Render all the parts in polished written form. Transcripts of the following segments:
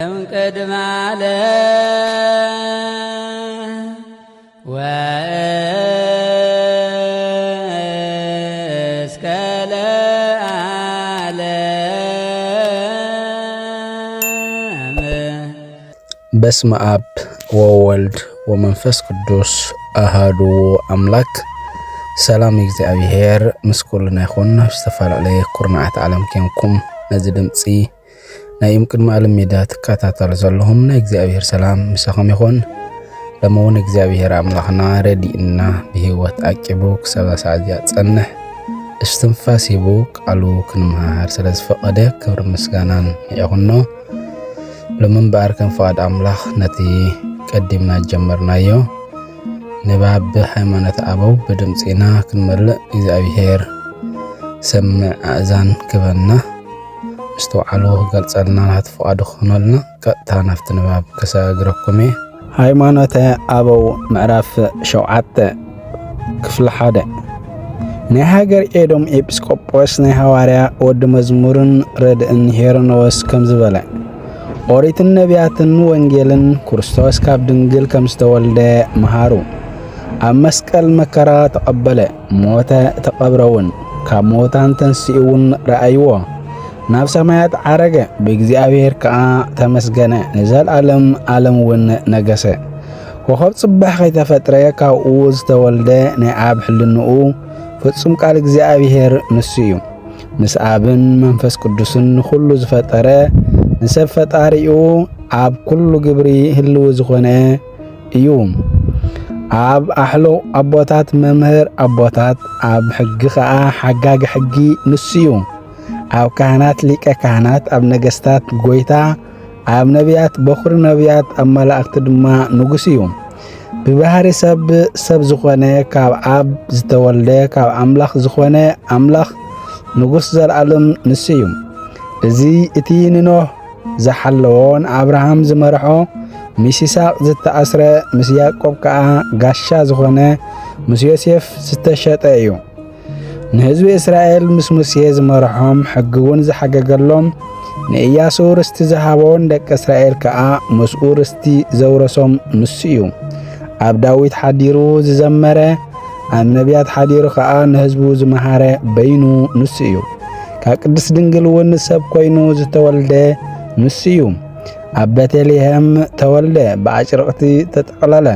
ቅድመ ዓለም ወእስከ ለዓለም። በስመ አብ ወወልድ ወመንፈስ ቅዱስ አሃዱ አምላክ። ሰላም እግዚአብሔር ምስኩልና ይኹን። ዝተፈላለዩ ኩርናዓት ዓለም ኮንኩም ነዚ ድምፂ ናይ ቅድመ ዓለም ሜዳ ተከታተሉ ዘለኹም ናይ እግዚአብሔር ሰላም ምሳኹም ይኹን። ለመውን እግዚአብሔር አምላኽና ረዲእና ብህይወት አቂቡ ክሳብ ሰዓት ያጸንሕ እስትንፋስ ሂቡ ቃሉ ክንመሃር ስለዝፈቀደ ክብሪ ምስጋናን ይኹኖ። ለመንባር ከም ፈቃድ አምላኽ ነቲ ቀዲምና ጀመርናዮ ንባብ ሃይማኖት አበው በድምፂና ክንመልእ እግዚአብሔር ሰምዕ አእዛን ክበና استوعلو قلصلنا هتفقد خنولنا قطع نفت نباب كساغركم ሃይማኖተ አበው ምዕራፍ 7 ክፍል 1 ናይ ሃገር ኤዶም ኤጲስቆጶስ ናይ ሐዋርያ ወድ መዝሙርን ረድእን ሄሮኖስ ከም ዝበለ ኦሪትን ነቢያትን ወንጌልን ክርስቶስ ካብ ድንግል ከም ዝተወልደ መሃሩ ኣብ መስቀል መከራ ተቀበለ ሞተ ተቀብረውን ካብ ሞታን ተንሲኡን ረአይዎ ናብ ሰማያት ዓረገ በእግዚአብሔር ከአ ተመስገነ ንዘለዓለም ዓለም ውን ነገሰ ኮኸብ ጽባሕ ከይተፈጥረ ካብኡ ዝተወልደ ናይ አብ ሕልንኡ ፍጹም ቃል እግዚአብሔር ንሱ እዩ ምስ አብን መንፈስ ቅዱስን ኩሉ ዝፈጠረ ንሰብ ፈጣሪኡ አብ ኩሉ ግብሪ ህልው ዝኾነ እዩ አብ አሕሎ አቦታት መምህር አቦታት አብ ሕጊ ከአ ሓጋጊ ሕጊ ንሱ እዩ አብ ካህናት ሊቀ ካህናት አብ ነገስታት ጎይታ አብ ነቢያት በኹር ነቢያት አብ መላእክት ድማ ንጉስ እዩ ብባህሪ ሰብ ዝኾነ ካብ አብ ዝተወልደ ካብ አምላኽ ዝኾነ አምላኽ ንጉስ ዘለዓለም ንሱ እዩ እዚ እቲ ንኖህ ዝሓለዎን አብርሃም ዝመርሖ ምስ ይስሐቅ ዝተኣስረ ምስ ያዕቆብ ከዓ ጋሻ ዝኾነ ምስ ዮሴፍ ዝተሸጠ እዩ ንህዝቢ እስራኤል ምስ ሙሴ ዝመርሖም ሕግውን ዝሓገገሎም ንኢያሱ ርስቲ ዝሃቦን ደቂ እስራኤል ከዓ ምስኡ ርስቲ ዘውረሶም ንሱ እዩ ኣብ ዳዊት ሓዲሩ ዝዘመረ ኣብ ነቢያት ሓዲሩ ከዓ ንህዝቡ ዝመሃረ በይኑ ንሱ እዩ ካብ ቅድስት ድንግል ውን ሰብ ኮይኑ ዝተወልደ ንሱ እዩ ኣብ ቤተልሔም ተወልደ ብኣጭርቕቲ ተጠቕለለ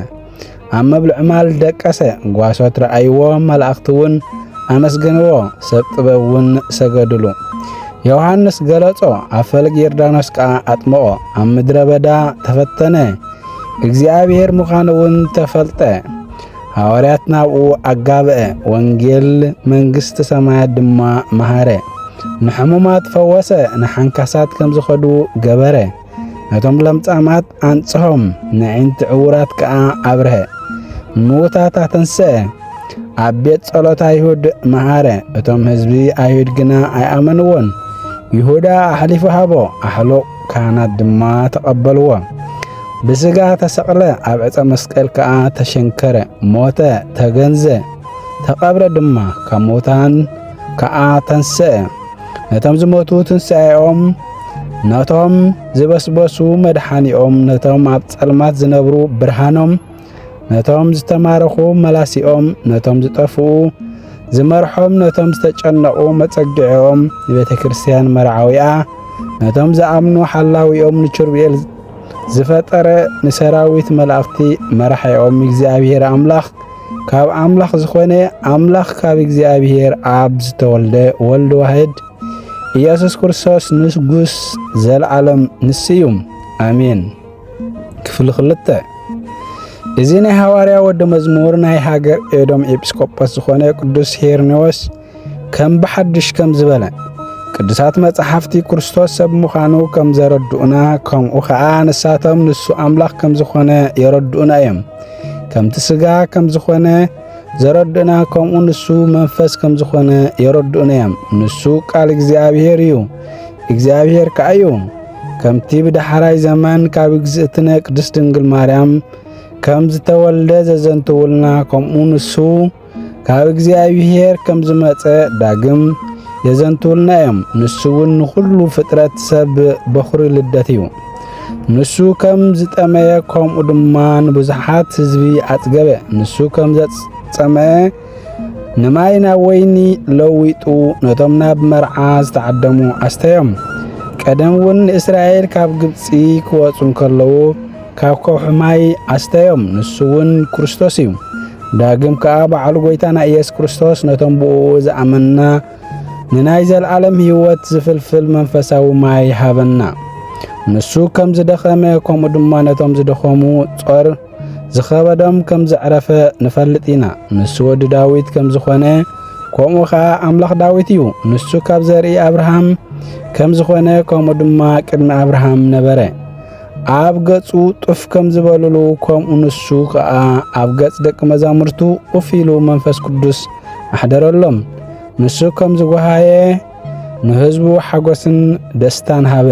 ኣብ መብልዕ ማል ደቀሰ ጓሶት ረአይዎ መላእክቲ ውን አመስገንዎ ሰብ ጥበውን ሰገድሉ ዮሐንስ ገለጾ ኣብ ፈለግ ዮርዳኖስ ከዓ አጥምቆ ኣብ ምድረ በዳ ተፈተነ እግዚአብሔር ምዃኑውን ተፈልጠ ሐዋርያት ናብኡ አጋብአ ወንጌል መንግስት ሰማያት ድማ መሃረ ንሕሙማት ፈወሰ ንሓንካሳት ከም ዝኸዱ ገበረ ነቶም ለምጻማት አንጽሖም ንዒንቲ ዕውራት ከዓ አብርሀ ሙታት ተንስአ ኣብ ቤት ጸሎት አይሁድ መሃረ እቶም ህዝቢ አይሁድ ግና አይአመንዎን ይሁዳ አሕሊፉ ሃቦ አሕሎ ካህናት ድማ ተቀበልዎ ብስጋ ተሰቅለ ኣብ ዕፀ መስቀል ከዓ ተሸንከረ ሞተ ተገንዘ ተቀብረ ድማ ካብ ሙታን ከዓ ተንስአ ነቶም ዝሞቱ ትንሣኤኦም ነቶም ዝበስበሱ መድኃኒኦም ነቶም ኣብ ጸልማት ዝነብሩ ብርሃኖም ነቶም ዝተማረኹ መላሲኦም ነቶም ዝጠፍኡ ዝመርሖም ነቶም ዝተጨነቁ መጸግዒኦም ቤተ ክርስቲያን መርዓዊኣ ነቶም ዝኣምኑ ሓላዊኦም ንችርቢኤል ዝፈጠረ ንሰራዊት መላእክቲ መራሕዮም እግዚአብሔር አምላኽ ካብ አምላኽ ዝኾነ አምላኽ ካብ እግዚአብሔር አብ ዝተወልደ ወልድ ዋሕድ ኢየሱስ ክርስቶስ ንጉስ ዘለዓለም ንሱ እዩ አሜን። ክፍል 2 እዚ ናይ ሐዋርያ ወድ መዝሙር ናይ ሃገር ኤዶም ኤጲስቆጶስ ዝኾነ ቅዱስ ሄሮኖስ ከም በሐድሽ ከም ዝበለ ቅዱሳት መጻሕፍቲ ክርስቶስ ሰብ ምዃኑ ከም ዘረድኡና ከምኡ ከዓ ንሳቶም ንሱ አምላኽ ከም ዝኾነ የረድኡና እዮም ከምቲ ስጋ ከም ዝኾነ ዘረድኡና ከምኡ ንሱ መንፈስ ከም ዝኾነ የረድኡና እዮም ንሱ ቃል እግዚአብሔር እዩ እግዚአብሔር ከዓ እዩ ከምቲ ብዳሕራይ ዘመን ካብ እግዝእትነ ቅድስት ድንግል ማርያም ከም ዝተወልደ ዘዘንትውልና ከምኡ ንሱ ካብ እግዚአብሔር ከም ዝመጸ ዳግም የዘንትውልና እዮም ንሱ ውን ኩሉ ፍጥረት ሰብ በኹሪ ልደት እዩ ንሱ ከም ዝጠመየ ከምኡ ድማ ንብዙሓት ህዝቢ ኣጽገበ ንሱ ከም ዘጸመየ ንማይ ናብ ወይኒ ለዊጡ ነቶም ናብ መርዓ ዝተዓደሙ ኣስተዮም ቀደም እውን እስራኤል ካብ ግብጺ ክወጹ ከለዉ ካብ ከውሒ ማይ ኣስተዮም ንሱ እውን ክርስቶስ እዩ ዳግም ከዓ በዓሉ ጎይታና ኢየሱስ ክርስቶስ ነቶም ብኡ ዝኣመና ንናይ ዘለዓለም ህይወት ዝፍልፍል መንፈሳዊ ማይ ሃበና ንሱ ከም ዝደኸመ ከምኡ ድማ ነቶም ዝደኸሙ ጾር ዝኸበዶም ከም ዘዕረፈ ንፈልጥ ኢና ንሱ ወዲ ዳዊት ከም ዝኾነ ከምኡ ከዓ ኣምላኽ ዳዊት እዩ ንሱ ካብ ዘርኢ አብርሃም ከም ዝኾነ ከምኡ ድማ ቅድሚ አብርሃም ነበረ ኣብ ገጹ ጡፍ ከም ዝበልሉ ከምኡ ንሱ ከዓ ኣብ ገጽ ደቂ መዛሙርቱ ኡፍ ኢሉ መንፈስ ቅዱስ ኣሕደረሎም ንሱ ከም ዝጓሃየ ንህዝቡ ሓጎስን ደስታን ሃበ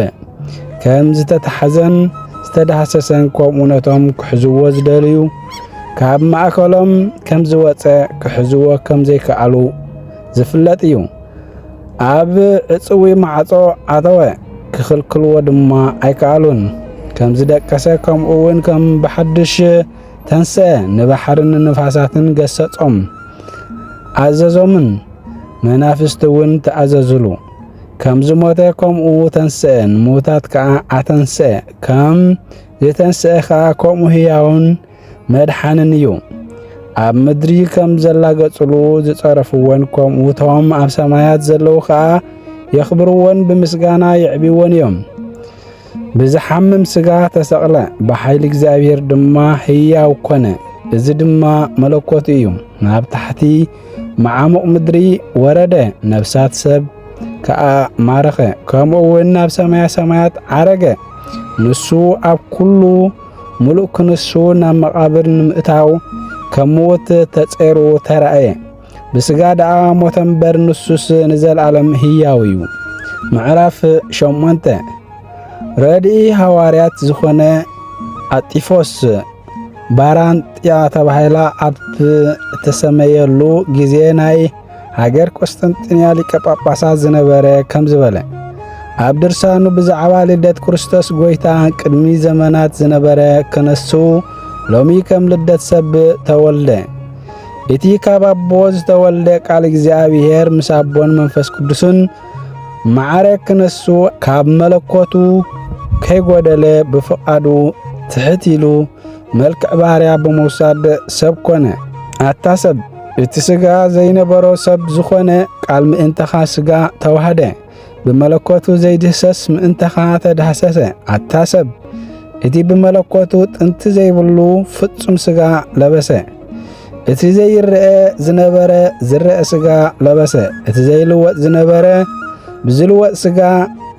ከም ዝተተሓዘን ዝተዳሰሰን ከምኡ ነቶም ክሕዝዎ ዝደልዩ ካብ ማእከሎም ከም ዝወፀ ክሕዝዎ ከም ዘይከኣሉ ዝፍለጥ እዩ ኣብ ዕጽዊ ማዕጾ ኣተወ ክኽልክልዎ ድማ ኣይከኣሉን ከም ዝደቀሰ ከምኡ እውን ከም ብሓድሽ ተንስአ ንባሕርን ንፋሳትን ገሰጾም ኣዘዞምን መናፍስቲ እውን ተኣዘዝሉ ከም ዝሞተ ከምኡ ተንስአ ንሙታት ከዓ ኣተንስአ ከም ዝተንስአ ከዓ ከምኡ ሕያውን መድሓንን እዩ ኣብ ምድሪ ከም ዘላገጽሉ ዝጸረፍዎን ከምኡ ቶም ኣብ ሰማያት ዘለዉ ከዓ የኽብርዎን ብምስጋና ይዕቢዎን እዮም ብዝሓምም ስጋ ተሰቕለ ብሓይሊ እግዚአብሔር ድማ ሕያው ኮነ እዚ ድማ መለኮት እዩ ናብ ታሕቲ ማዓሙቕ ምድሪ ወረደ ነፍሳት ሰብ ከዓ ማረኸ ከምኡ እውን ናብ ሰማያት ዓረገ ንሱ ኣብ ኩሉ ሙሉእ ክንሱ ናብ መቃብር ንምእታው ከም ሞት ተጸሩ ተራእየ ብስጋ ደኣ ሞተ እምበር ንሱስ ንዘለዓለም ሕያው እዩ ምዕራፍ 8 ረድኢ ሐዋርያት ዝኾነ አጢፎስ ባራንጥያ ተባሂላ ኣብ ተሰመየሉ ጊዜ ናይ ሃገር ቆስጠንጢንያ ሊቀ ጳጳሳት ዝነበረ ከም ዝበለ ኣብ ድርሳኑ ብዛዕባ ልደት ክርስቶስ ጎይታ ቅድሚ ዘመናት ዝነበረ ከነሱ ሎሚ ከም ልደት ሰብ ተወልደ እቲ ካብ ኣቦ ዝተወልደ ቃል እግዚአብሔር ምስ ኣቦን መንፈስ ቅዱስን ማዕረ ከነሱ ካብ መለኮቱ ከይጎደለ ብፍቃዱ ትሕት ኢሉ መልክዕ ባርያ ብምውሳድ ሰብ ኮነ ኣታሰብ እቲ ስጋ ዘይነበሮ ሰብ ዝኾነ ቃል ምእንተኻ ስጋ ተዋህደ ብመለኮቱ ዘይድህሰስ ምእንተኻ ተዳህሰሰ ኣታሰብ እቲ ብመለኮቱ ጥንቲ ዘይብሉ ፍጹም ስጋ ለበሰ እቲ ዘይርአ ዝነበረ ዝርአ ስጋ ለበሰ እቲ ዘይልወጥ ዝነበረ ብዝልወጥ ስጋ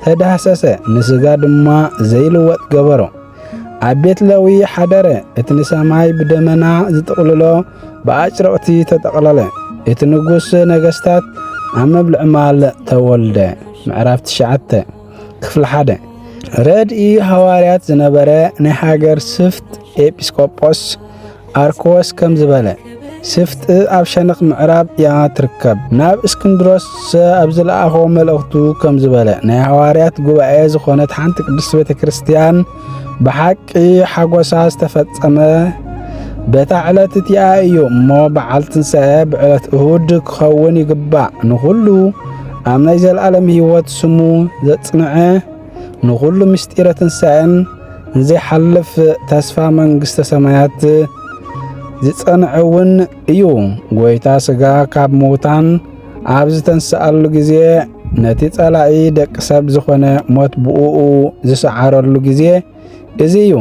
ተዳህሰሰ ንስጋ ድማ ዘይልወጥ ገበሮ ኣብ ቤት ለዊ ሓደረ እቲ ንሰማይ ብደመና ዝጥቕልሎ ብኣጭርቕቲ ተጠቕለለ እቲ ንጉስ ነገስታት ኣብ መብልዕ ማል ተወልደ ምዕራፍ 9 ክፍሊ 1 ረድኢ ሐዋርያት ዝነበረ ናይ ሃገር ስፍት ኤጲስቆጶስ ኣርኮስ ከም ዝበለ ስፍት ኣብ ሸነኽ ምዕራብ እያ ትርከብ ናብ እስክንድሮስ ኣብ ዝለኣኾ መልእኽቱ ከም ዝበለ ናይ ሐዋርያት ጉባኤ ዝኾነት ሓንቲ ቅድስት ቤተ ክርስቲያን ብሓቂ ሓጎሳ ዝተፈጸመ በታ ዕለት እቲኣ እዩ እሞ በዓል ትንሣኤ ብዕለት እሁድ ክኸውን ይግባእ ንኹሉ ኣብ ናይ ዘለዓለም ህይወት ስሙ ዘጽንዐ ንኹሉ ምስጢረ ትንሣኤን ዘይሓልፍ ተስፋ መንግሥተ ሰማያት ዝጸንዕውን እዩ ጎይታ ስጋ ካብ ሙታን ኣብ ዝተንስኣሉ ጊዜ ነቲ ጸላኢ ደቂ ሰብ ዝኾነ ሞት ብኡኡ ዝሰዓረሉ ጊዜ እዚ እዩ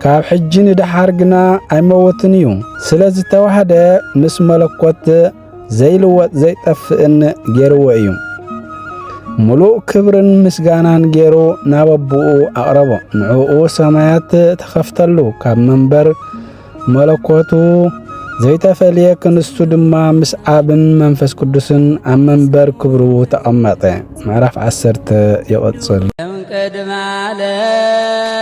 ካብ ሕጂ ንድሓር ግና ኣይመወትን እዩ ስለ ዝተዋህደ ምስ መለኮት ዘይልወጥ ዘይጠፍእን ገይርዎ እዩ ሙሉእ ክብርን ምስጋናን ገይሩ ናብ ኣቦኡ ኣቕረቦ ንዕኡ ሰማያት ተኸፍተሉ ካብ መንበር መለኮቱ ዘይተፈልየ ክንስቱ ድማ ምስ ኣብን መንፈስ ቅዱስን ኣብ መንበር ክብሩ ተቐመጠ ምዕራፍ 10 ይቕጽል ቅድመ ዓለም